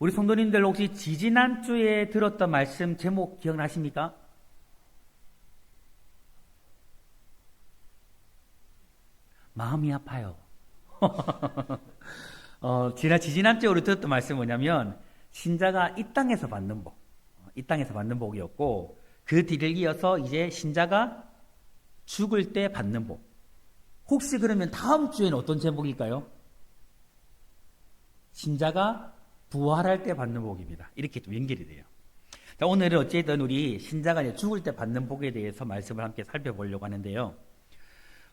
우리 성도님들 혹시 지지난주에 들었던 말씀 제목 기억나십니까? 마음이 아파요. 지지난주에 우리 들었던 말씀은 뭐냐면 신자가 이 땅에서 받는 복, 이 땅에서 받는 복이었고 그 뒤를 이어서 이제 신자가 죽을 때 받는 복. 혹시 그러면 다음 주에는 어떤 제목일까요? 신자가 부활할 때 받는 복입니다. 이렇게 좀 연결이 돼요. 자, 오늘은 어쨌든 우리 신자가 이제 죽을 때 받는 복에 대해서 말씀을 함께 살펴보려고 하는데요.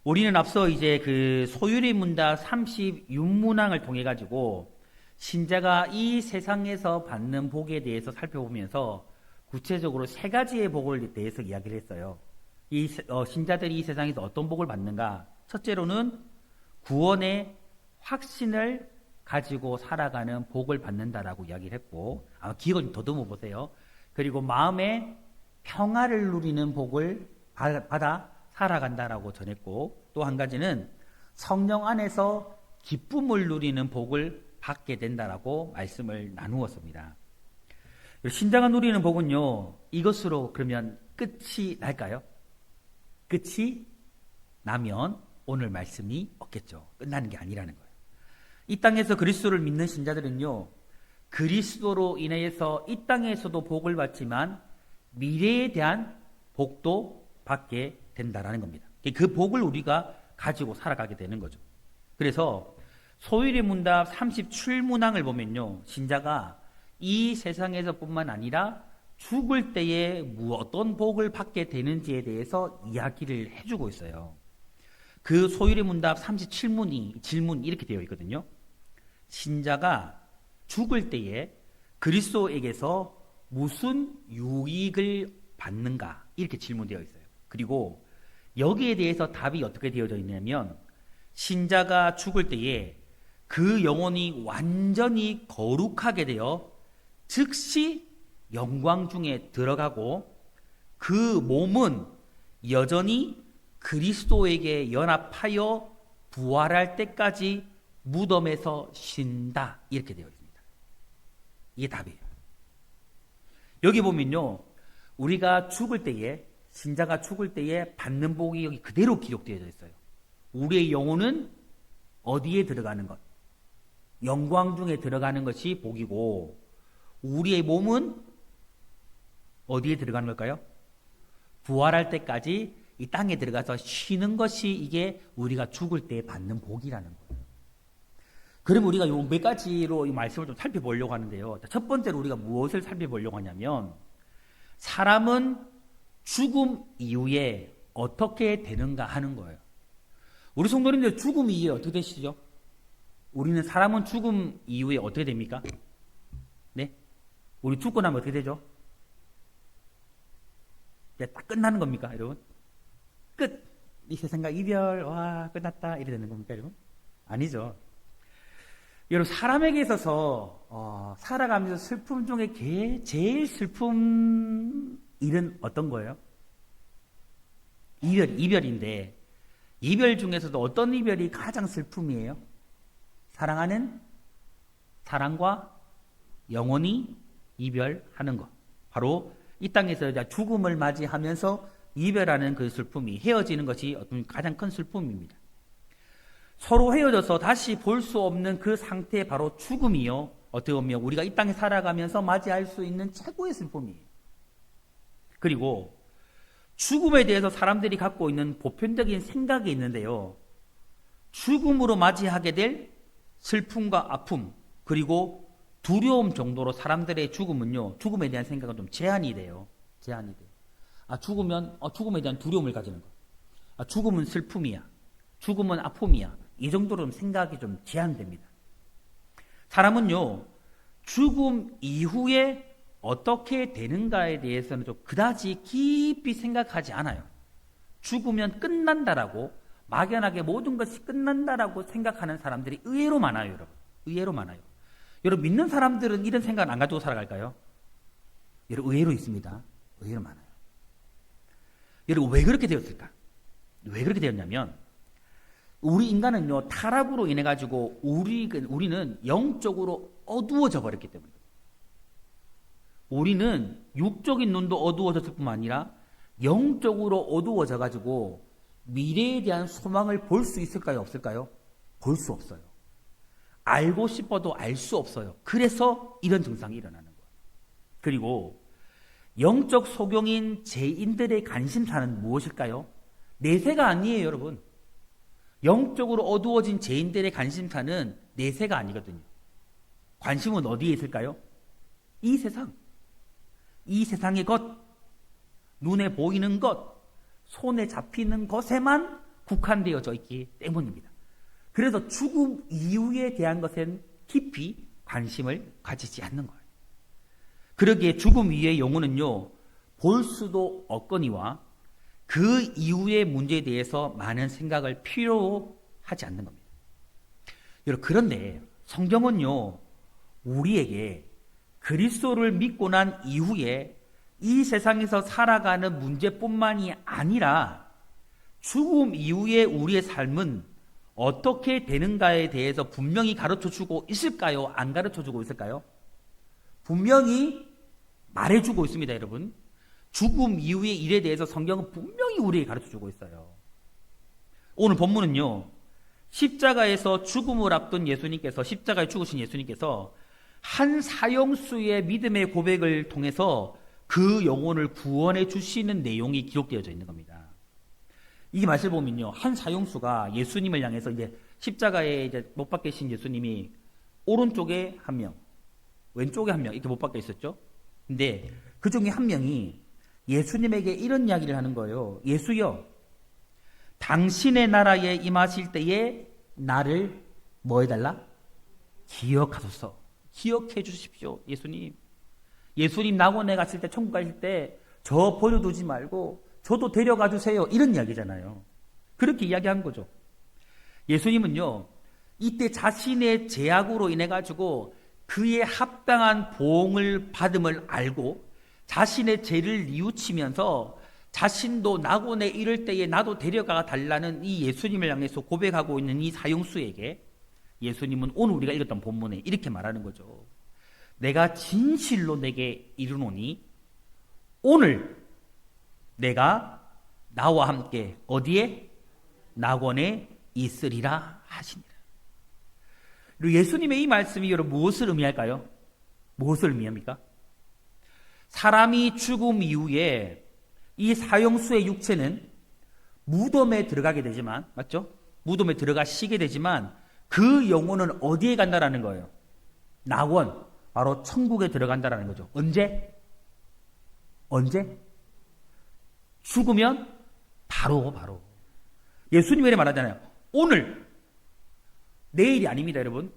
우리는 앞서 이제 그 소유리 문답 36문항을 통해 가지고 신자가 이 세상에서 받는 복에 대해서 살펴보면서 구체적으로 세 가지의 복을 대해서 이야기를 했어요. 신자들이 이 세상에서 어떤 복을 받는가? 첫째로는 구원의 확신을 가지고 살아가는 복을 받는다라고 이야기를 했고, 아마 기억을 좀 더듬어 보세요. 그리고 마음의 평화를 누리는 복을 받아 살아간다라고 전했고, 또 한 가지는 성령 안에서 기쁨을 누리는 복을 받게 된다라고 말씀을 나누었습니다. 신자가 누리는 복은요, 이것으로 그러면 끝이 날까요? 끝이 나면 오늘 말씀이 없겠죠. 끝나는 게 아니라는 거예요. 이 땅에서 그리스도를 믿는 신자들은요, 그리스도로 인해서 이 땅에서도 복을 받지만 미래에 대한 복도 받게 된다라는 겁니다. 그 복을 우리가 가지고 살아가게 되는 거죠. 그래서 소유리 문답 37문항을 보면요, 신자가 이 세상에서 뿐만 아니라 죽을 때에 어떤 복을 받게 되는지에 대해서 이야기를 해주고 있어요. 그 소유리 문답 37문이 질문 이렇게 되어 있거든요. 신자가 죽을 때에 그리스도에게서 무슨 유익을 받는가? 이렇게 질문되어 있어요. 그리고 여기에 대해서 답이 어떻게 되어져 있냐면 신자가 죽을 때에 그 영혼이 완전히 거룩하게 되어 즉시 영광 중에 들어가고 그 몸은 여전히 그리스도에게 연합하여 부활할 때까지 무덤에서 쉰다. 이렇게 되어 있습니다. 이게 답이에요. 여기 보면요, 우리가 죽을 때에, 신자가 죽을 때에 받는 복이 여기 그대로 기록되어 있어요. 우리의 영혼은 어디에 들어가는 것? 영광 중에 들어가는 것이 복이고, 우리의 몸은 어디에 들어가는 걸까요? 부활할 때까지 이 땅에 들어가서 쉬는 것이 이게 우리가 죽을 때 받는 복이라는 거예요. 그럼 우리가 요 몇 가지로 이 말씀을 좀 살펴보려고 하는데요. 첫 번째로 우리가 무엇을 살펴보려고 하냐면, 사람은 죽음 이후에 어떻게 되는가 하는 거예요. 우리 성도님들 죽음 이후에 어떻게 되시죠? 사람은 죽음 이후에 어떻게 됩니까? 네? 우리 죽고 나면 어떻게 되죠? 이제 딱 끝나는 겁니까, 여러분? 끝! 이 세상과 이별, 와, 끝났다. 이래 되는 겁니까, 여러분? 아니죠. 여러분, 사람에게 있어서 살아가면서 슬픔 중에 제일 슬픈 일은 어떤 거예요? 이별인데 이별 중에서도 어떤 이별이 가장 슬픔이에요? 사랑하는 사랑과 영원히 이별하는 것. 바로 이 땅에서 죽음을 맞이하면서 이별하는 그 슬픔이, 헤어지는 것이 어떤 가장 큰 슬픔입니다. 서로 헤어져서 다시 볼 수 없는 그 상태, 바로 죽음이요, 어떻게 보면 우리가 이 땅에 살아가면서 맞이할 수 있는 최고의 슬픔이에요. 그리고 죽음에 대해서 사람들이 갖고 있는 보편적인 생각이 있는데요, 죽음으로 맞이하게 될 슬픔과 아픔, 그리고 두려움 정도로 사람들의 죽음에 대한 생각은 좀 제한이 돼요. 죽음에 대한 두려움을 가지는 거. 죽음은 슬픔이야. 죽음은 아픔이야. 이 정도로 좀 생각이 좀 제한됩니다. 사람은요, 죽음 이후에 어떻게 되는가에 대해서는 좀 그다지 깊이 생각하지 않아요. 죽으면 끝난다라고, 막연하게 모든 것이 끝난다라고 생각하는 사람들이 의외로 많아요, 여러분. 의외로 많아요. 여러분, 믿는 사람들은 이런 생각을 안 가지고 살아갈까요? 여러분, 의외로 있습니다. 의외로 많아요. 여러분, 왜 그렇게 되었을까? 왜 그렇게 되었냐면, 우리 인간은요, 타락으로 인해 가지고 우리는 영적으로 어두워져 버렸기 때문에, 우리는 육적인 눈도 어두워졌을 뿐만 아니라 영적으로 어두워져 가지고 미래에 대한 소망을 볼 수 있을까요? 없을까요? 볼 수 없어요. 알고 싶어도 알 수 없어요. 그래서 이런 증상이 일어나는 거예요. 그리고 영적 소경인 죄인들의 관심사는 무엇일까요? 내세가 아니에요, 여러분. 영적으로 어두워진 죄인들의 관심사는 내세가 아니거든요. 관심은 어디에 있을까요? 이 세상. 이 세상의 것, 눈에 보이는 것, 손에 잡히는 것에만 국한되어져 있기 때문입니다. 그래서 죽음 이후에 대한 것엔 깊이 관심을 가지지 않는 거예요. 그러기에 죽음 이후의 영혼은요, 볼 수도 없거니와 그 이후의 문제에 대해서 많은 생각을 필요로 하지 않는 겁니다. 여러분, 그런데 성경은요, 우리에게 그리스도를 믿고 난 이후에 이 세상에서 살아가는 문제뿐만이 아니라 죽음 이후에 우리의 삶은 어떻게 되는가에 대해서 분명히 가르쳐주고 있을까요? 안 가르쳐주고 있을까요? 분명히 말해주고 있습니다, 여러분. 죽음 이후의 일에 대해서 성경은 분명히 우리에게 가르쳐주고 있어요. 오늘 본문은요, 십자가에서 죽음을 앞둔 예수님께서, 십자가에 죽으신 예수님께서 한 사형수의 믿음의 고백을 통해서 그 영혼을 구원해 주시는 내용이 기록되어져 있는 겁니다. 이 말씀을 보면요, 한 사형수가 예수님을 향해서 이제 십자가에 이제 못 박혀 계신 예수님이 오른쪽에 한 명, 왼쪽에 한 명 이렇게 못 박혀 있었죠. 근데 그 중에 한 명이 예수님에게 이런 이야기를 하는 거예요. 예수여, 당신의 나라에 임하실 때에 나를 뭐 해달라? 기억하소서. 기억해 주십시오, 예수님. 예수님 낙원에 갔을 때, 천국 갔을 때 저 버려두지 말고 저도 데려가 주세요. 이런 이야기잖아요. 그렇게 이야기한 거죠. 예수님은요, 이때 자신의 죄악으로 인해 가지고 그에 합당한 보응을 받음을 알고 자신의 죄를 뉘우치면서 자신도 낙원에 이를 때에 나도 데려가 달라는 이 예수님을 향해서 고백하고 있는 이 사형수에게 예수님은 오늘 우리가 읽었던 본문에 이렇게 말하는 거죠. 내가 진실로 내게 이르노니 오늘 내가 나와 함께 어디에? 낙원에 있으리라 하시니라. 그리고 예수님의 이 말씀이 여러분 무엇을 의미할까요? 무엇을 의미합니까? 사람이 죽음 이후에 이 사형수의 육체는 무덤에 들어가게 되지만, 맞죠? 무덤에 들어가시게 되지만 그 영혼은 어디에 간다라는 거예요? 낙원, 바로 천국에 들어간다라는 거죠. 언제? 언제? 죽으면 바로. 예수님이 말하잖아요. 오늘, 내일이 아닙니다, 여러분.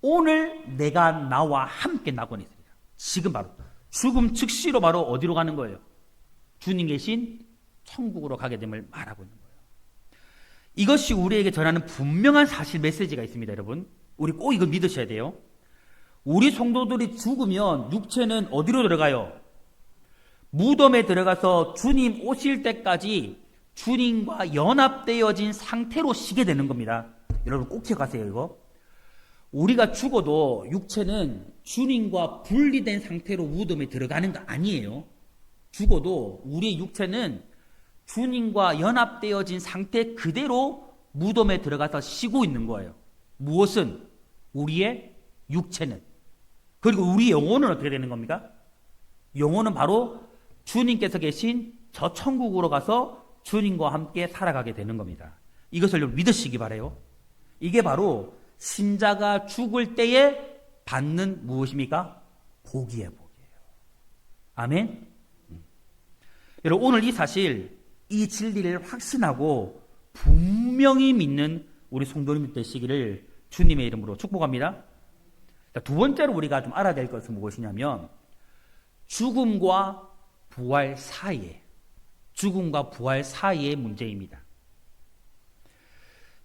오늘 내가 나와 함께 낙원에 있습니다. 지금 바로. 죽음 즉시로 바로 어디로 가는 거예요? 주님 계신 천국으로 가게 됨을 말하고 있는 거예요. 이것이 우리에게 전하는 분명한 사실 메시지가 있습니다, 여러분. 우리 꼭 이거 믿으셔야 돼요. 우리 성도들이 죽으면 육체는 어디로 들어가요? 무덤에 들어가서 주님 오실 때까지 주님과 연합되어진 상태로 쉬게 되는 겁니다. 여러분 꼭 기억하세요, 이거. 우리가 죽어도 육체는 주님과 분리된 상태로 무덤에 들어가는 거 아니에요. 죽어도 우리의 육체는 주님과 연합되어진 상태 그대로 무덤에 들어가서 쉬고 있는 거예요. 무엇은? 우리의 육체는. 그리고 우리 영혼은 어떻게 되는 겁니까? 영혼은 바로 주님께서 계신 저 천국으로 가서 주님과 함께 살아가게 되는 겁니다. 이것을 믿으시기 바라요. 이게 바로 신자가 죽을 때에 받는 무엇입니까? 복이에요. 아멘? 여러분 오늘 이 사실, 이 진리를 확신하고 분명히 믿는 우리 성도님 되시기를 주님의 이름으로 축복합니다. 두 번째로 우리가 좀 알아야 될 것은 무엇이냐면 죽음과 부활 사이의 문제입니다.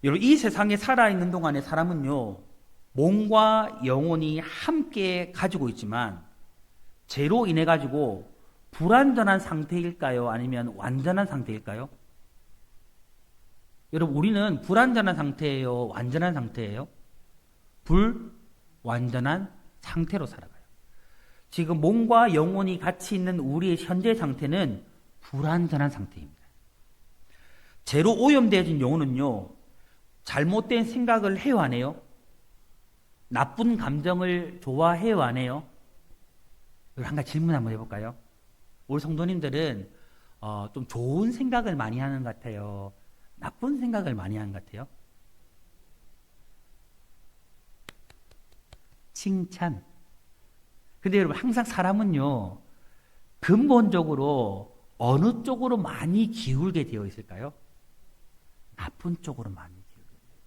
여러분 이 세상에 살아있는 동안에 사람은요, 몸과 영혼이 함께 가지고 있지만 죄로 인해 가지고 불완전한 상태일까요? 아니면 완전한 상태일까요? 여러분 우리는 불완전한 상태예요? 완전한 상태예요? 불완전한 상태로 살아가요. 지금 몸과 영혼이 같이 있는 우리의 현재 상태는 불완전한 상태입니다. 죄로 오염되어진 영혼은요, 잘못된 생각을 해요, 안 해요? 나쁜 감정을 좋아해요, 안 해요? 한 가지 질문 한번 해볼까요? 우리 성도님들은 좀 좋은 생각을 많이 하는 것 같아요? 나쁜 생각을 많이 하는 것 같아요? 칭찬. 근데 여러분, 항상 사람은요, 근본적으로 어느 쪽으로 많이 기울게 되어 있을까요? 나쁜 쪽으로 많이 기울게 되어 있어요.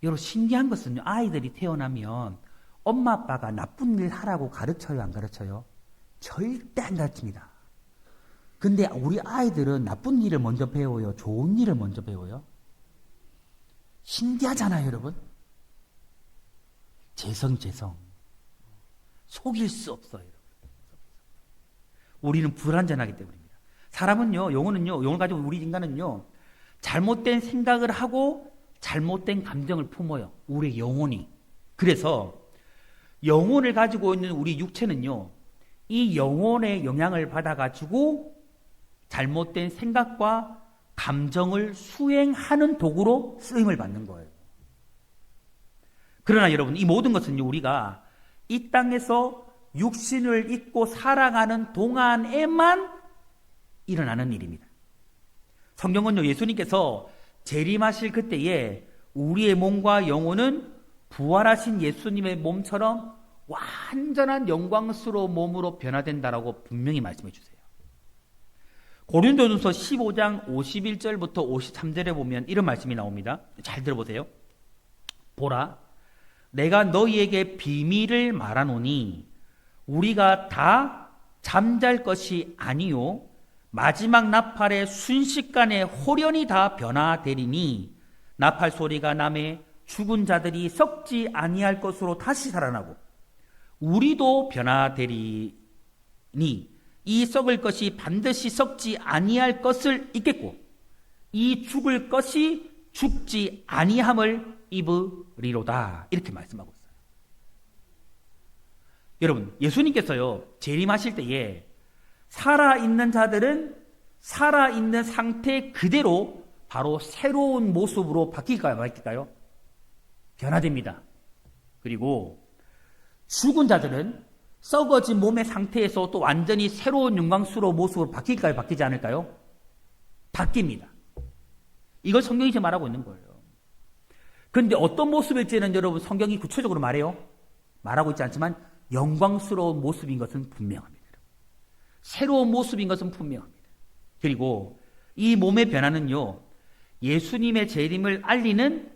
여러분, 신기한 것은요, 아이들이 태어나면 엄마 아빠가 나쁜 일 하라고 가르쳐요, 안 가르쳐요? 절대 안 가르칩니다. 근데 우리 아이들은 나쁜 일을 먼저 배워요? 좋은 일을 먼저 배워요? 신기하잖아요, 여러분? 재성. 속일 수 없어요. 우리는 불완전하기 때문입니다. 사람은요, 영혼을 가지고 우리 인간은요, 잘못된 생각을 하고 잘못된 감정을 품어요. 우리 영혼이. 그래서 영혼을 가지고 있는 우리 육체는요, 이 영혼의 영향을 받아가지고 잘못된 생각과 감정을 수행하는 도구로 쓰임을 받는 거예요. 그러나 여러분, 이 모든 것은요, 우리가 이 땅에서 육신을 입고 살아가는 동안에만 일어나는 일입니다. 성경은요, 예수님께서 재림하실 그때에 우리의 몸과 영혼은 부활하신 예수님의 몸처럼 완전한 영광스러운 몸으로 변화된다라고 분명히 말씀해 주세요. 고린도전서 15장 51절부터 53절에 보면 이런 말씀이 나옵니다. 잘 들어보세요. 보라, 내가 너희에게 비밀을 말하노니 우리가 다 잠잘 것이 아니요 마지막 나팔의 순식간에 홀연히 다 변화되리니 나팔 소리가 나매 죽은 자들이 썩지 아니할 것으로 다시 살아나고 우리도 변화되리니 이 썩을 것이 반드시 썩지 아니할 것을 잊겠고 이 죽을 것이 죽지 아니함을 입으리로다. 이렇게 말씀하고 있어요. 여러분, 예수님께서요, 재림하실 때에 살아있는 자들은 살아있는 상태 그대로 바로 새로운 모습으로 바뀔까요? 바뀔까요? 변화됩니다. 그리고 죽은 자들은 썩어진 몸의 상태에서 또 완전히 새로운 영광스러운 모습으로 바뀔까요? 바뀌지 않을까요? 바뀝니다. 이걸 성경이 지금 말하고 있는 거예요. 그런데 어떤 모습일지는 여러분 성경이 구체적으로 말하고 있지 않지만 영광스러운 모습인 것은 분명합니다. 새로운 모습인 것은 분명합니다. 그리고 이 몸의 변화는요, 예수님의 재림을 알리는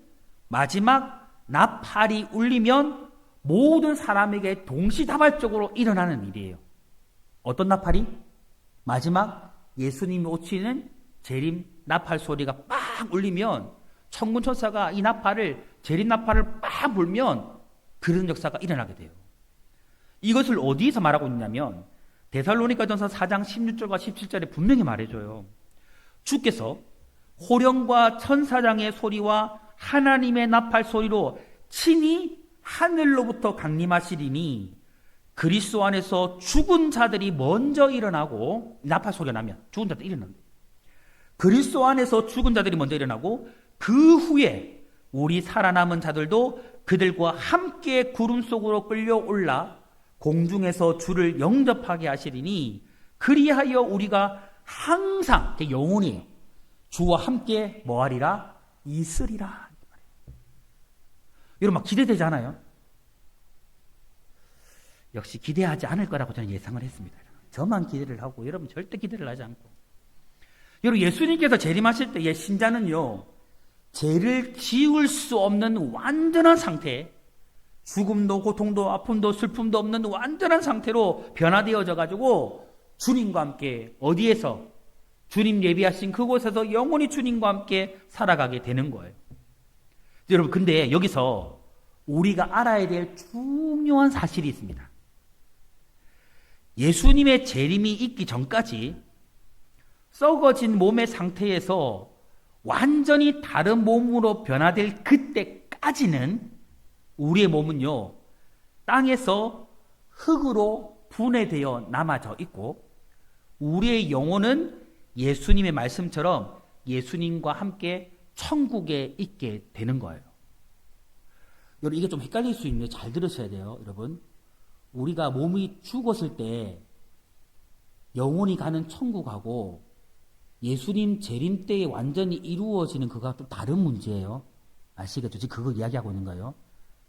마지막 나팔이 울리면 모든 사람에게 동시다발적으로 일어나는 일이에요. 어떤 나팔이? 마지막 예수님이 오시는 재림 나팔 소리가 빡 울리면 천군 천사가 이 나팔을 재림 나팔을 빡 불면 그런 역사가 일어나게 돼요. 이것을 어디에서 말하고 있냐면 데살로니가전서 4장 16절과 17절에 분명히 말해줘요. 주께서 호령과 천사장의 소리와 하나님의 나팔 소리로 친히 하늘로부터 강림하시리니 그리스도 안에서 죽은 자들이 먼저 일어나고 나팔 소리가 나면 죽은 자들이 일어납니다. 그리스도 안에서 죽은 자들이 먼저 일어나고 그 후에 우리 살아남은 자들도 그들과 함께 구름 속으로 끌려올라 공중에서 주를 영접하게 하시리니 그리하여 우리가 항상 영원히 주와 함께 뭐하리라? 있으리라. 여러분 막 기대되지 않아요? 역시 기대하지 않을 거라고 저는 예상을 했습니다. 저만 기대를 하고 여러분 절대 기대를 하지 않고. 여러분 예수님께서 재림하실 때의 신자는요, 죄를 지울 수 없는 완전한 상태, 죽음도 고통도 아픔도 슬픔도 없는 완전한 상태로 변화되어져 가지고 주님과 함께 어디에서? 주님 예비하신 그곳에서 영원히 주님과 함께 살아가게 되는 거예요. 여러분 근데 여기서 우리가 알아야 될 중요한 사실이 있습니다. 예수님의 재림이 있기 전까지 썩어진 몸의 상태에서 완전히 다른 몸으로 변화될 그때까지는 우리의 몸은요, 땅에서 흙으로 분해되어 남아져 있고 우리의 영혼은 예수님의 말씀처럼 예수님과 함께 천국에 있게 되는 거예요. 여러분 이게 좀 헷갈릴 수 있는데 잘 들으셔야 돼요. 여러분 우리가 몸이 죽었을 때 영혼이 가는 천국하고 예수님 재림 때에 완전히 이루어지는 그거가 좀 다른 문제예요. 아시겠죠? 지금 그거 이야기하고 있는 거예요.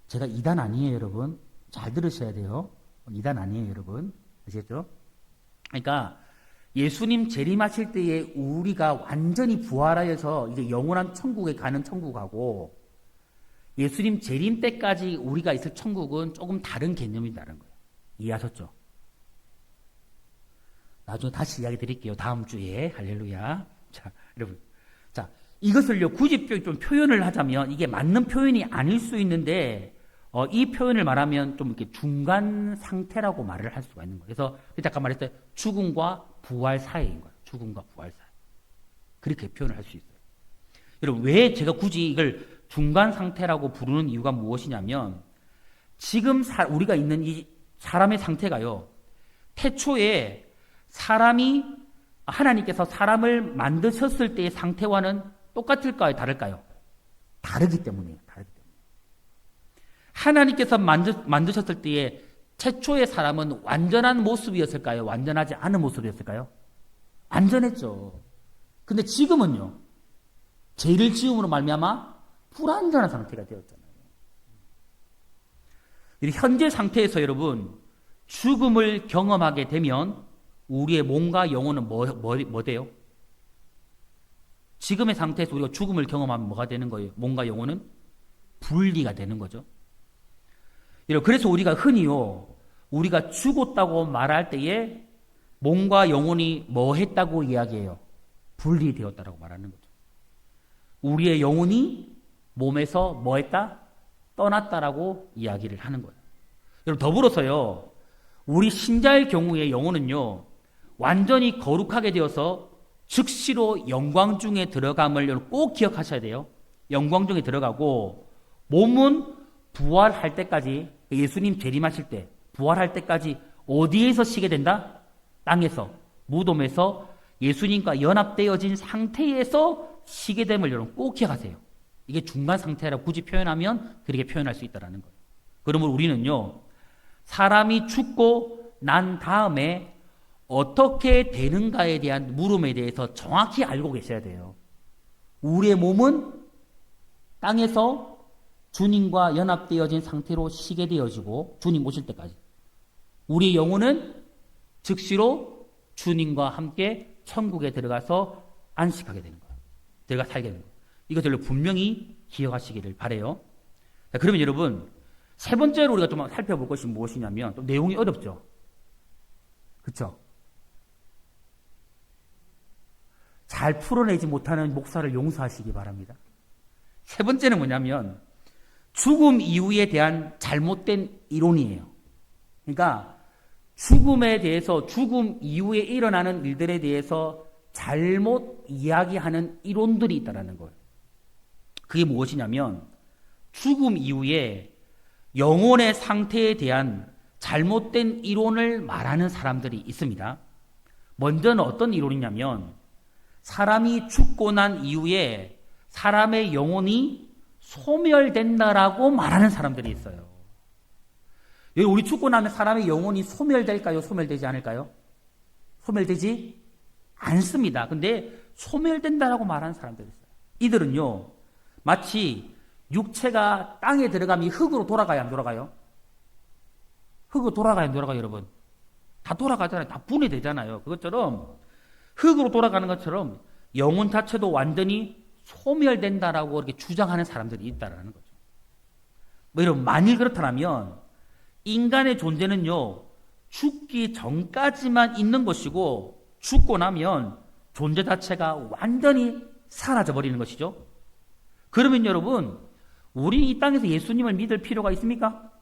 제가 이단 아니에요, 여러분. 잘 들으셔야 돼요. 이단 아니에요, 여러분. 아시겠죠? 그러니까 예수님 재림하실 때에 우리가 완전히 부활하여서 이제 영원한 천국에 가는 천국하고 예수님 재림 때까지 우리가 있을 천국은 조금 다른 개념이라는 거예요. 이해하셨죠? 나중에 다시 이야기 드릴게요. 다음 주에. 할렐루야. 자, 여러분. 자, 이것을요, 굳이 좀 표현을 하자면 이게 맞는 표현이 아닐 수 있는데, 이 표현을 말하면 좀 이렇게 중간 상태라고 말을 할 수가 있는 거예요. 그래서 잠깐 말했어요. 죽음과 부활 사이인 거예요. 죽음과 부활 사이. 그렇게 표현을 할 수 있어요. 여러분, 왜 제가 굳이 이걸 중간 상태라고 부르는 이유가 무엇이냐면, 지금 우리가 있는 이 사람의 상태가요, 태초에 하나님께서 사람을 만드셨을 때의 상태와는 똑같을까요? 다를까요? 다르기 때문이에요. 하나님께서 만드셨을 때의 최초의 사람은 완전한 모습이었을까요? 완전하지 않은 모습이었을까요? 완전했죠. 근데 지금은요, 죄를 지음으로 말미암아 불완전한 상태가 되었잖아요. 현재 상태에서 여러분, 죽음을 경험하게 되면 우리의 몸과 영혼은 뭐 돼요? 지금의 상태에서 우리가 죽음을 경험하면 뭐가 되는 거예요? 몸과 영혼은 분리가 되는 거죠. 그래서 우리가 흔히요, 우리가 죽었다고 말할 때에 몸과 영혼이 뭐 했다고 이야기해요? 분리되었다라고 말하는 거죠. 우리의 영혼이 몸에서 뭐 했다? 떠났다라고 이야기를 하는 거예요. 여러분, 더불어서요, 우리 신자의 경우에 영혼은요, 완전히 거룩하게 되어서 즉시로 영광 중에 들어감을 꼭 기억하셔야 돼요. 영광 중에 들어가고, 몸은 부활할 때까지, 예수님 재림하실 때, 부활할 때까지 어디에서 쉬게 된다? 땅에서, 무덤에서 예수님과 연합되어진 상태에서 쉬게 됨을 여러분 꼭 기억하세요. 이게 중간 상태라고 굳이 표현하면 그렇게 표현할 수 있다는 거예요. 그러면 우리는요, 사람이 죽고 난 다음에 어떻게 되는가에 대한 물음에 대해서 정확히 알고 계셔야 돼요. 우리의 몸은 땅에서 주님과 연합되어진 상태로 쉬게 되어지고 주님 오실 때까지, 우리의 영혼은 즉시로 주님과 함께 천국에 들어가서 안식하게 되는 거예요. 들어가 살게 되는 거예요. 이것들을 분명히 기억하시기를 바라요. 자, 그러면 여러분, 세 번째로 우리가 좀 살펴볼 것이 무엇이냐면, 또 내용이 어렵죠? 그쵸? 잘 풀어내지 못하는 목사를 용서하시기 바랍니다. 세 번째는 뭐냐면, 죽음 이후에 대한 잘못된 이론이에요. 그러니까, 죽음에 대해서, 죽음 이후에 일어나는 일들에 대해서 잘못 이야기하는 이론들이 있다는 거예요. 그게 무엇이냐면, 죽음 이후에 영혼의 상태에 대한 잘못된 이론을 말하는 사람들이 있습니다. 먼저는 어떤 이론이냐면, 사람이 죽고 난 이후에 사람의 영혼이 소멸된다라고 말하는 사람들이 있어요. 우리 죽고 나면 사람의 영혼이 소멸될까요? 소멸되지 않을까요? 소멸되지 않습니다. 근데 소멸된다라고 말하는 사람들이 있어요. 이들은요, 마치 육체가 땅에 들어가면 흙으로 돌아가야 안 돌아가요? 흙으로 돌아가야 안 돌아가요, 여러분? 다 돌아가잖아요. 다 분해되잖아요. 그것처럼 흙으로 돌아가는 것처럼 영혼 자체도 완전히 소멸된다라고 이렇게 주장하는 사람들이 있다라는 거죠. 여러분, 만일 그렇다면 인간의 존재는요, 죽기 전까지만 있는 것이고 죽고 나면 존재 자체가 완전히 사라져 버리는 것이죠. 그러면 여러분, 우리 이 땅에서 예수님을 믿을 필요가 있습니까?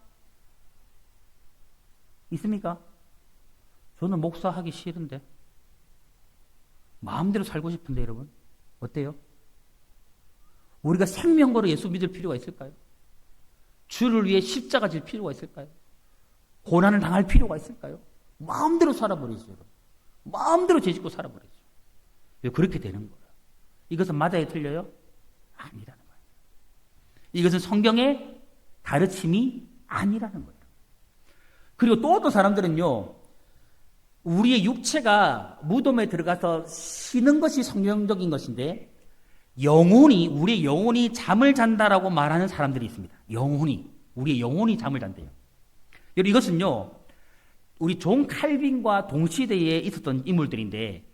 있습니까? 저는 목사하기 싫은데, 마음대로 살고 싶은데 여러분, 어때요? 우리가 생명 걸어 예수 믿을 필요가 있을까요? 주를 위해 십자가 질 필요가 있을까요? 고난을 당할 필요가 있을까요? 마음대로 살아버리죠. 여러분. 마음대로 죄짓고 살아버리죠. 그렇게 되는 거예요. 이것은 맞아요? 틀려요? 아니라는 거예요. 이것은 성경의 가르침이 아니라는 거예요. 그리고 또 어떤 사람들은요, 우리의 육체가 무덤에 들어가서 쉬는 것이 성경적인 것인데, 우리의 영혼이 잠을 잔다라고 말하는 사람들이 있습니다. 우리의 영혼이 잠을 잔대요. 여러분, 이것은요, 우리 존 칼빈과 동시대에 있었던 인물들인데,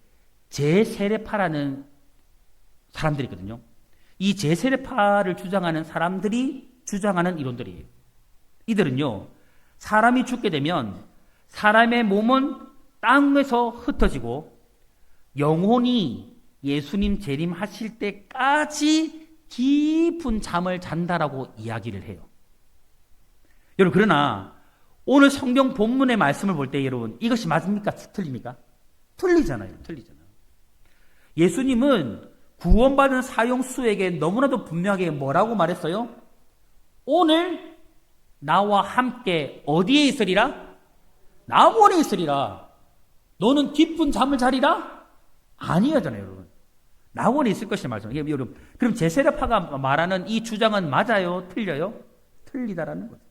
제세례파라는 사람들이거든요. 이 제세례파를 주장하는 사람들이 주장하는 이론들이에요. 이들은요, 사람이 죽게 되면 사람의 몸은 땅에서 흩어지고 영혼이 예수님 재림하실 때까지 깊은 잠을 잔다라고 이야기를 해요. 여러분, 그러나 오늘 성경 본문의 말씀을 볼 때 여러분, 이것이 맞습니까? 틀립니까? 틀리잖아요. 예수님은 구원받은 사형수에게 너무나도 분명하게 뭐라고 말했어요? 오늘 나와 함께 어디에 있으리라? 낙원에 있으리라. 너는 깊은 잠을 자리라? 아니하잖아요, 여러분. 낙원에 있을 것이 말이죠. 여러분, 그럼 제세례파가 말하는 이 주장은 맞아요? 틀려요? 틀리다라는 거죠.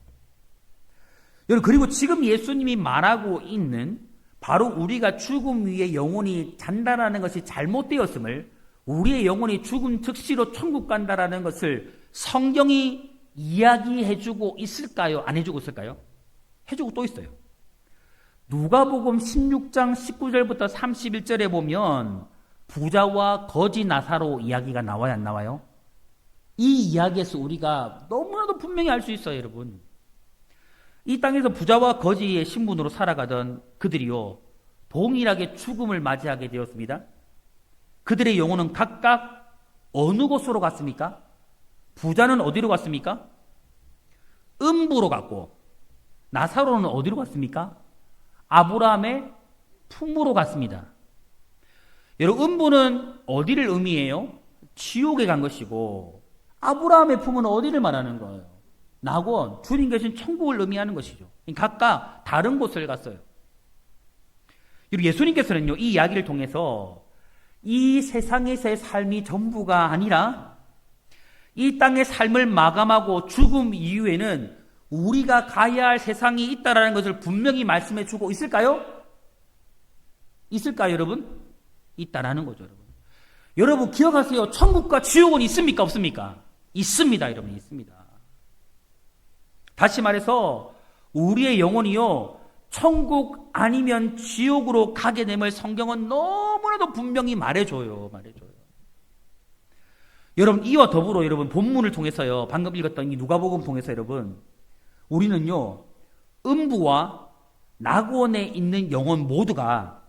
여러분, 그리고 지금 예수님이 말하고 있는 바로 우리가 죽음 위에 영혼이 잔다라는 것이 잘못되었음을, 우리의 영혼이 죽음 즉시로 천국 간다라는 것을 성경이 이야기해주고 있을까요? 안 해주고 있을까요? 해주고 또 있어요. 누가복음 16장 19절부터 31절에 보면 부자와 거지 나사로 이야기가 나와요, 안 나와요? 이 이야기에서 우리가 너무나도 분명히 알 수 있어요, 여러분. 이 땅에서 부자와 거지의 신분으로 살아가던 그들이요, 동일하게 죽음을 맞이하게 되었습니다. 그들의 영혼은 각각 어느 곳으로 갔습니까? 부자는 어디로 갔습니까? 음부로 갔고, 나사로는 어디로 갔습니까? 아브라함의 품으로 갔습니다. 여러분, 음부는 어디를 의미해요? 지옥에 간 것이고, 아브라함의 품은 어디를 말하는 거예요? 낙원, 주님 계신 천국을 의미하는 것이죠. 각각 다른 곳을 갔어요. 그리고 예수님께서는요, 이 이야기를 통해서 이 세상에서의 삶이 전부가 아니라 이 땅의 삶을 마감하고 죽음 이후에는 우리가 가야 할 세상이 있다라는 것을 분명히 말씀해 주고 있을까요? 있을까요, 여러분? 있다라는 거죠, 여러분. 여러분, 기억하세요. 천국과 지옥은 있습니까? 없습니까? 있습니다, 여러분. 있습니다. 다시 말해서 우리의 영혼이요, 천국 아니면 지옥으로 가게 됨을 성경은 너무나도 분명히 말해줘요. 여러분, 이와 더불어 여러분, 본문을 통해서요, 방금 읽었던 이 누가복음 통해서 여러분, 우리는요, 음부와 낙원에 있는 영혼 모두가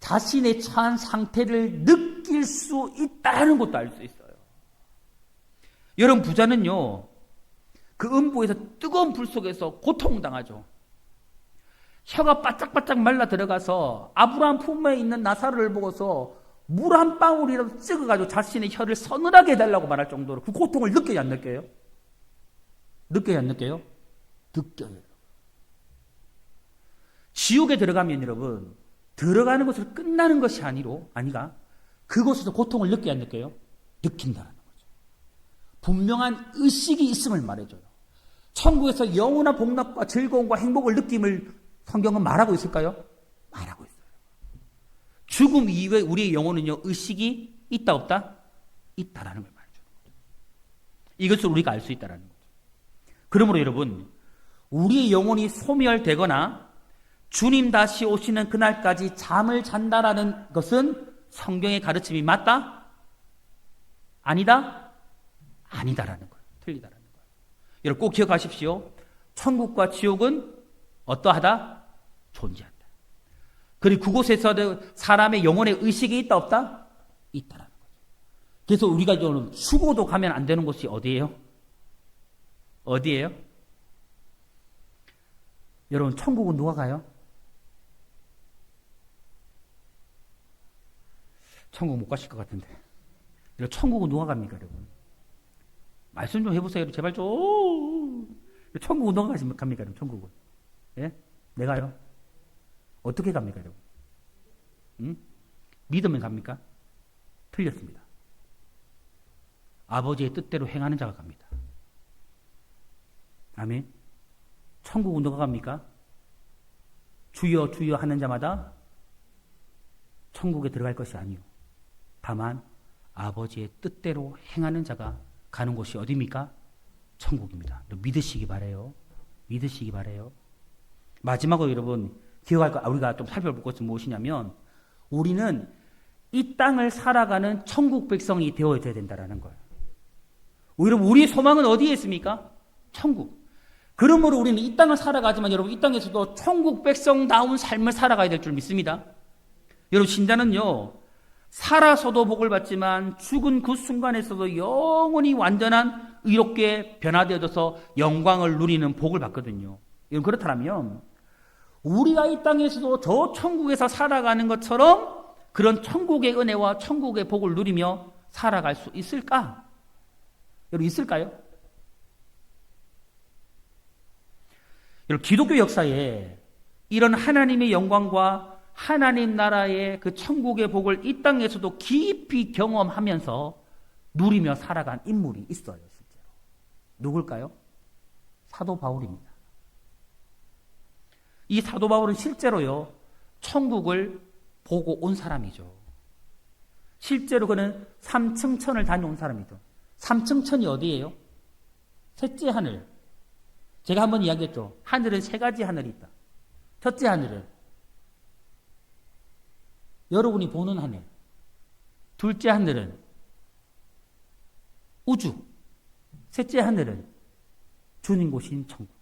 자신의 처한 상태를 느낄 수 있다는 것도 알 수 있어요. 여러분, 부자는요, 그 음부에서 뜨거운 불 속에서 고통당하죠. 혀가 바짝바짝 말라 들어가서 아브라함 품에 있는 나사로를 보고서 물 한 방울이라도 찍어가지고 자신의 혀를 서늘하게 해달라고 말할 정도로 그 고통을 느껴요, 안 느껴요? 느껴요, 안 느껴요? 느껴요. 지옥에 들어가면 여러분, 들어가는 것으로 끝나는 것이 아니가 그곳에서 고통을 느껴요, 안 느껴요? 느낀다는 거죠. 분명한 의식이 있음을 말해줘요. 천국에서 영원한 복락과 즐거움과 행복을 느낌을 성경은 말하고 있을까요? 말하고 있어요. 죽음 이후에 우리의 영혼은요, 의식이 있다 없다? 있다라는 걸 말해주는 거죠. 이것을 우리가 알 수 있다라는 거죠. 그러므로 여러분, 우리의 영혼이 소멸되거나 주님 다시 오시는 그날까지 잠을 잔다라는 것은 성경의 가르침이 맞다? 아니다? 아니다라는 거예요. 틀리다라는 거예요. 여러분, 꼭 기억하십시오. 천국과 지옥은 어떠하다? 존재한다. 그리고 그곳에서 사람의 영혼의 의식이 있다 없다? 있다라는 거죠. 그래서 우리가 죽어도 가면 안 되는 곳이 어디예요? 어디예요? 여러분, 천국은 누가 가요? 천국 못 가실 것 같은데. 여러분, 천국은 누가 갑니까, 여러분? 말씀 좀 해보세요. 제발 좀. 천국은 누가 갑니까, 여러분? 천국은. 예? 내가요? 어떻게 갑니까, 여러분? 응? 믿으면 갑니까? 틀렸습니다. 아버지의 뜻대로 행하는 자가 갑니다. 아멘. 천국은 누가 갑니까? 주여 주여 하는 자마다 천국에 들어갈 것이 아니요. 다만 아버지의 뜻대로 행하는 자가 가는 곳이 어디입니까? 천국입니다. 믿으시기 바래요. 믿으시기 바래요. 마지막으로 여러분 기억할 거 우리가 좀 살펴볼 것은 무엇이냐면 우리는 이 땅을 살아가는 천국 백성이 되어야 된다는 거예요. 여러분 우리 소망은 어디에 있습니까? 천국. 그러므로 우리는 이 땅을 살아가지만 여러분 이 땅에서도 천국 백성다운 삶을 살아가야 될 줄 믿습니다. 여러분 신자는요 살아서도 복을 받지만 죽은 그 순간에서도 영원히 완전한 의롭게 변화되어져서 영광을 누리는 복을 받거든요. 여러분 그렇다면 우리가 이 땅에서도 저 천국에서 살아가는 것처럼 그런 천국의 은혜와 천국의 복을 누리며 살아갈 수 있을까? 여러분 있을까요? 여러분 기독교 역사에 이런 하나님의 영광과 하나님 나라의 그 천국의 복을 이 땅에서도 깊이 경험하면서 누리며 살아간 인물이 있어요. 실제로. 누굴까요? 사도 바울입니다. 이 사도 바울은 실제로요 천국을 보고 온 사람이죠. 실제로 그는 삼층천을 다녀온 사람이죠. 삼층천이 어디예요? 셋째 하늘. 제가 한번 이야기했죠. 하늘은 세 가지 하늘이 있다. 첫째 하늘은 여러분이 보는 하늘. 둘째 하늘은 우주. 셋째 하늘은 주님 곳인 천국.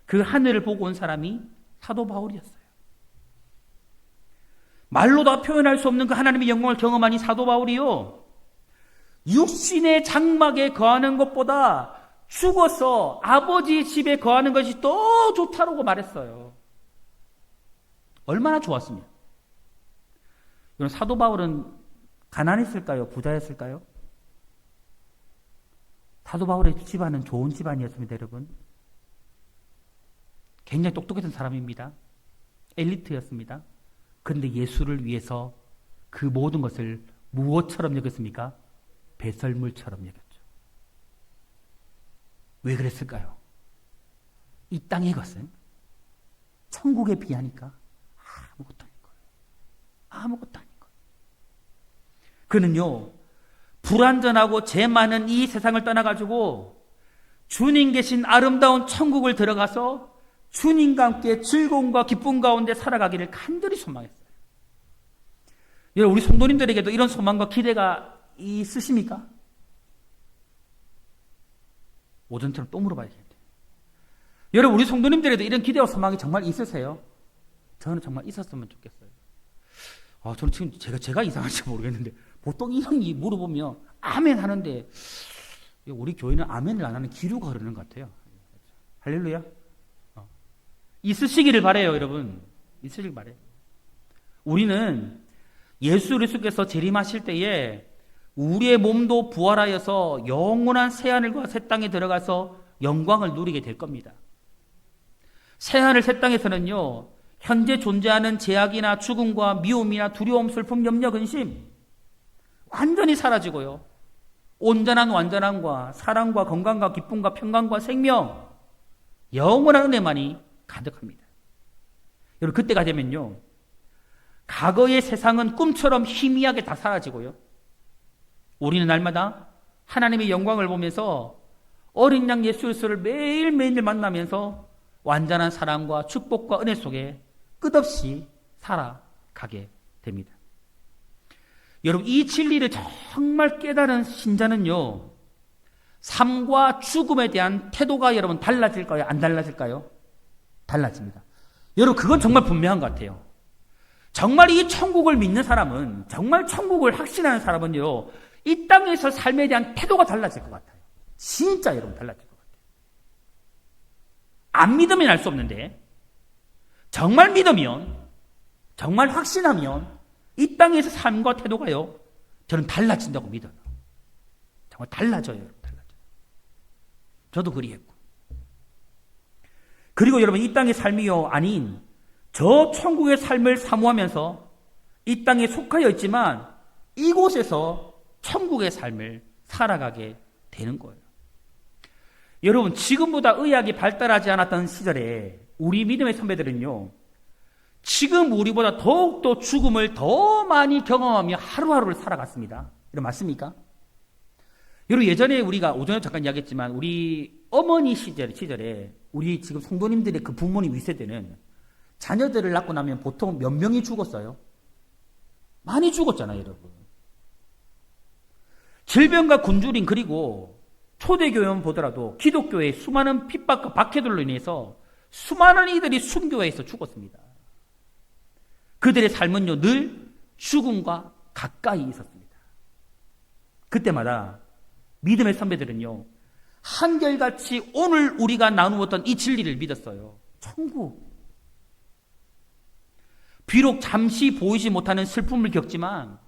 그 하늘을 보고 온 사람이 사도 바울이었어요. 말로 다 표현할 수 없는 그 하나님의 영광을 경험한 이 사도 바울이요. 육신의 장막에 거하는 것보다 죽어서 아버지 집에 거하는 것이 더 좋다라고 말했어요. 얼마나 좋았습니까? 사도 바울은 가난했을까요? 부자였을까요? 사도 바울의 집안은 좋은 집안이었습니다, 여러분. 굉장히 똑똑했던 사람입니다. 엘리트였습니다. 그런데 예수를 위해서 그 모든 것을 무엇처럼 여겼습니까? 배설물처럼 여겼죠. 왜 그랬을까요? 이 땅의 것은 천국에 비하니까 아무것도 아닌 거예요. 아무것도 아닌 거예요. 그는요, 불완전하고 죄 많은 이 세상을 떠나가지고 주님 계신 아름다운 천국을 들어가서 주님과 함께 즐거움과 기쁨 가운데 살아가기를 간절히 소망했어요. 여러분, 우리 성도님들에게도 이런 소망과 기대가 있으십니까? 오전처럼 또 물어봐야겠네요. 여러분, 우리 성도님들에도 이런 기대와 소망이 정말 있으세요? 저는 정말 있었으면 좋겠어요. 저는 지금 제가 이상한지 모르겠는데 보통 이런 이 물어보면 아멘 하는데 우리 교회는 아멘을 안 하는 기류가 흐르는 것 같아요. 할렐루야. 있으시기를 바래요, 여러분. 있으시길 바래요. 우리는 예수 그리스도께서 재림하실 때에 우리의 몸도 부활하여서 영원한 새하늘과 새 땅에 들어가서 영광을 누리게 될 겁니다. 새하늘 새 땅에서는요, 현재 존재하는 제약이나 죽음과 미움이나 두려움, 슬픔, 염려, 근심 완전히 사라지고요. 온전한 완전함과 사랑과 건강과 기쁨과 평강과 생명, 영원한 은혜만이 가득합니다. 여러분, 그때가 되면요, 과거의 세상은 꿈처럼 희미하게 다 사라지고요, 우리는 날마다 하나님의 영광을 보면서 어린 양 예수 그리스도를 매일매일 만나면서 완전한 사랑과 축복과 은혜 속에 끝없이 살아가게 됩니다. 여러분, 이 진리를 정말 깨달은 신자는요, 삶과 죽음에 대한 태도가 여러분 달라질까요? 안 달라질까요? 달라집니다. 여러분, 그건 정말 분명한 것 같아요. 정말 이 천국을 믿는 사람은, 정말 천국을 확신하는 사람은요, 이 땅에서 삶에 대한 태도가 달라질 것 같아요. 진짜 여러분 달라질 것 같아요. 안 믿으면 알 수 없는데 정말 믿으면, 정말 확신하면 이 땅에서 삶과 태도가요, 저는 달라진다고 믿어요. 정말 달라져요. 달라져요. 저도 그리했고. 그리고 여러분, 이 땅의 삶이요 아닌 저 천국의 삶을 사모하면서 이 땅에 속하여 있지만 이곳에서 천국의 삶을 살아가게 되는 거예요. 여러분, 지금보다 의학이 발달하지 않았던 시절에 우리 믿음의 선배들은요, 지금 우리보다 더욱더 죽음을 더 많이 경험하며 하루하루를 살아갔습니다. 이런 맞습니까? 여러분, 예전에 우리가 오전에 잠깐 이야기했지만 우리 어머니 시절에 우리 지금 성도님들의 그 부모님 윗세대는 자녀들을 낳고 나면 보통 몇 명이 죽었어요? 많이 죽었잖아요, 여러분. 질병과 굶주림, 그리고 초대교회만 보더라도 기독교의 수많은 핍박과 박해들로 인해서 수많은 이들이 순교해서 죽었습니다. 그들의 삶은요, 늘 죽음과 가까이 있었습니다. 그때마다 믿음의 선배들은요, 한결같이 오늘 우리가 나누었던 이 진리를 믿었어요. 천국. 비록 잠시 보이지 못하는 슬픔을 겪지만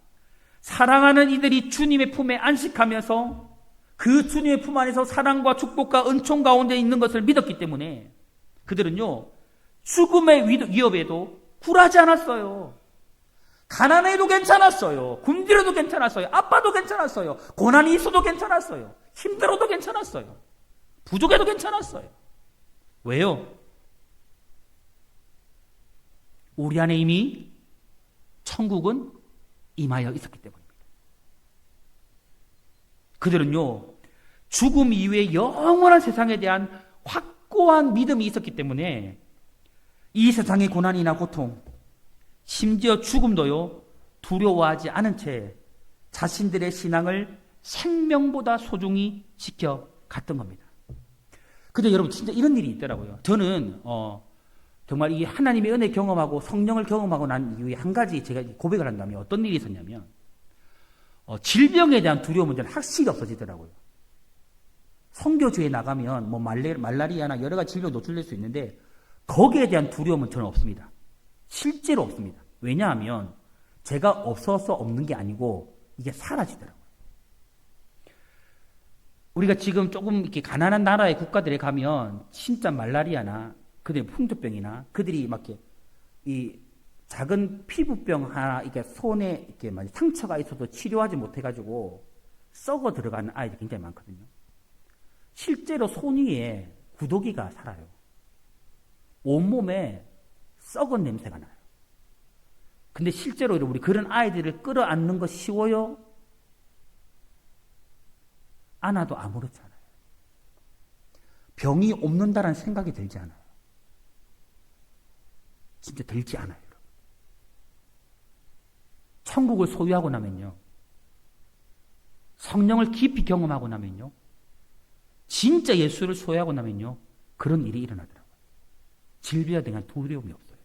사랑하는 이들이 주님의 품에 안식하면서 그 주님의 품 안에서 사랑과 축복과 은총 가운데 있는 것을 믿었기 때문에 그들은요, 죽음의 위협에도 굴하지 않았어요. 가난해도 괜찮았어요. 굶주려도 괜찮았어요. 아파도 괜찮았어요. 고난이 있어도 괜찮았어요. 힘들어도 괜찮았어요. 부족해도 괜찮았어요. 왜요? 우리 안에 이미 천국은 임하여 있었기 때문입니다. 그들은요, 죽음 이후에 영원한 세상에 대한 확고한 믿음이 있었기 때문에 이 세상의 고난이나 고통, 심지어 죽음도요, 두려워하지 않은 채 자신들의 신앙을 생명보다 소중히 지켜갔던 겁니다. 근데 여러분, 진짜 이런 일이 있더라고요. 저는 정말 이 하나님의 은혜 경험하고 성령을 경험하고 난 이후에 한 가지 제가 고백을 한다면 어떤 일이 있었냐면, 질병에 대한 두려움은 저는 확실히 없어지더라고요. 선교주에 나가면 뭐 말라리아나 여러 가지 질병 노출될 수 있는데 거기에 대한 두려움은 저는 없습니다. 실제로 없습니다. 왜냐하면 제가 없어서 없는 게 아니고 이게 사라지더라고요. 우리가 지금 조금 이렇게 가난한 나라의 국가들에 가면 진짜 말라리아나 그들의 풍토병이나 그들이 막 이렇게 이 작은 피부병 하나 이렇게 손에 이렇게 상처가 있어도 치료하지 못해가지고 썩어 들어가는 아이들이 굉장히 많거든요. 실제로 손 위에 구더기가 살아요. 온몸에 썩은 냄새가 나요. 근데 실제로 우리 그런 아이들을 끌어안는 거 쉬워요? 안아도 아무렇지 않아요. 병이 없는다라는 생각이 들지 않아요. 진짜 들지 않아요. 여러분. 천국을 소유하고 나면요, 성령을 깊이 경험하고 나면요, 진짜 예수를 소유하고 나면요, 그런 일이 일어나더라고요. 질병에 대한 두려움이 없어요.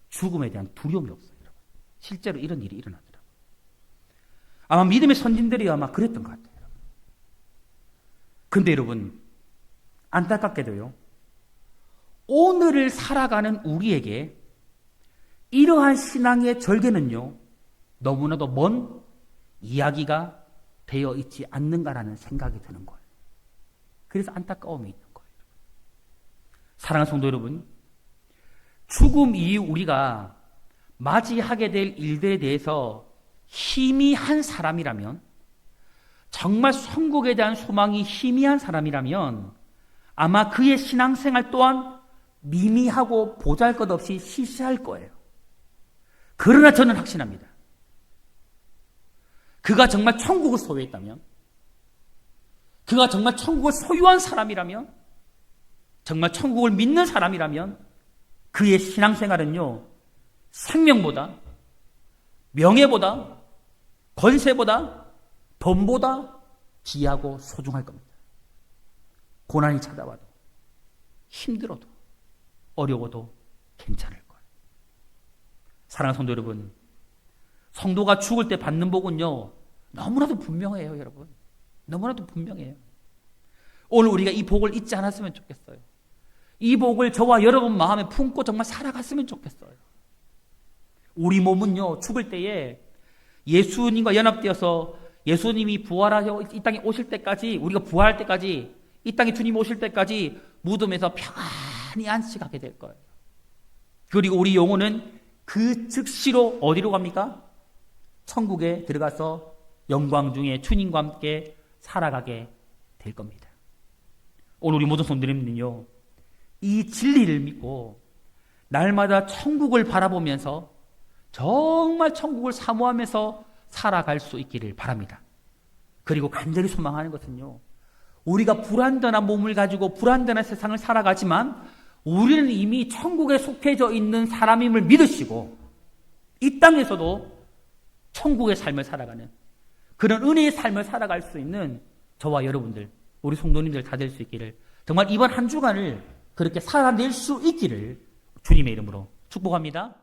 죽음에 대한 두려움이 없어요. 실제로 이런 일이 일어나더라고요. 아마 믿음의 선진들이 아마 그랬던 것 같아요. 근데 여러분, 안타깝게도요, 오늘을 살아가는 우리에게 이러한 신앙의 절개는요, 너무나도 먼 이야기가 되어 있지 않는가라는 생각이 드는 거예요. 그래서 안타까움이 있는 거예요. 사랑하는 성도 여러분, 죽음 이후 우리가 맞이하게 될 일들에 대해서 희미한 사람이라면, 정말 천국에 대한 소망이 희미한 사람이라면 아마 그의 신앙생활 또한 미미하고 보잘것없이 시시할 거예요. 그러나 저는 확신합니다. 그가 정말 천국을 소유했다면, 그가 정말 천국을 소유한 사람이라면, 정말 천국을 믿는 사람이라면 그의 신앙생활은요, 생명보다, 명예보다, 권세보다, 돈보다 귀하고 소중할 겁니다. 고난이 찾아와도, 힘들어도, 어려워도 괜찮을 거예요. 사랑하는 성도 여러분, 성도가 죽을 때 받는 복은요, 너무나도 분명해요, 여러분. 너무나도 분명해요. 오늘 우리가 이 복을 잊지 않았으면 좋겠어요. 이 복을 저와 여러분 마음에 품고 정말 살아갔으면 좋겠어요. 우리 몸은요, 죽을 때에 예수님과 연합되어서 예수님이 부활하여 이 땅에 오실 때까지, 우리가 부활할 때까지, 이 땅에 주님이 오실 때까지 무덤에서 평안히 안식하게 될 거예요. 그리고 우리 영혼은 그 즉시로 어디로 갑니까? 천국에 들어가서 영광 중에 주님과 함께 살아가게 될 겁니다. 오늘 우리 모든 성도님은요, 이 진리를 믿고 날마다 천국을 바라보면서 정말 천국을 사모하면서 살아갈 수 있기를 바랍니다. 그리고 간절히 소망하는 것은요, 우리가 불완전한 몸을 가지고 불완전한 세상을 살아가지만 우리는 이미 천국에 속해져 있는 사람임을 믿으시고 이 땅에서도 천국의 삶을 살아가는 그런 은혜의 삶을 살아갈 수 있는 저와 여러분들, 우리 성도님들 다 될 수 있기를, 정말 이번 한 주간을 그렇게 살아낼 수 있기를 주님의 이름으로 축복합니다.